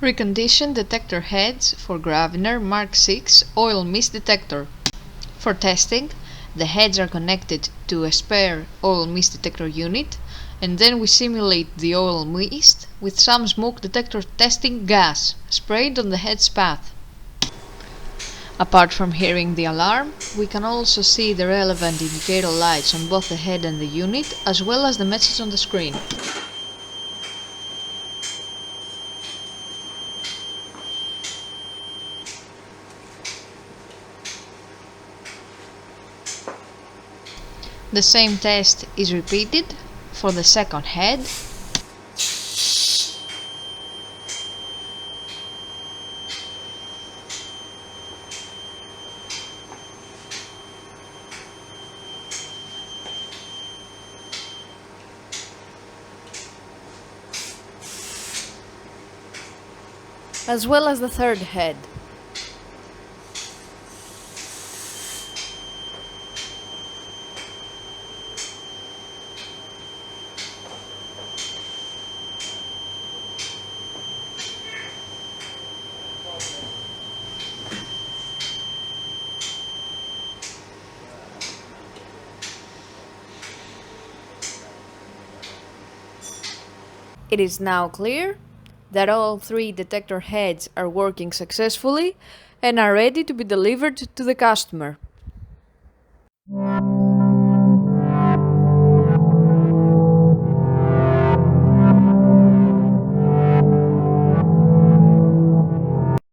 Reconditioned detector heads for Graviner Mark 6 oil mist detector. For testing, the heads are connected to a spare oil mist detector unit, and then we simulate the oil mist with some smoke detector testing gas sprayed on the head's path. Apart from hearing the alarm, we can also see the relevant indicator lights on both the head and the unit, as well as the message on the screen. The same test is repeated for the second head, as well as the third head. It is now clear that all three detector heads are working successfully and are ready to be delivered to the customer.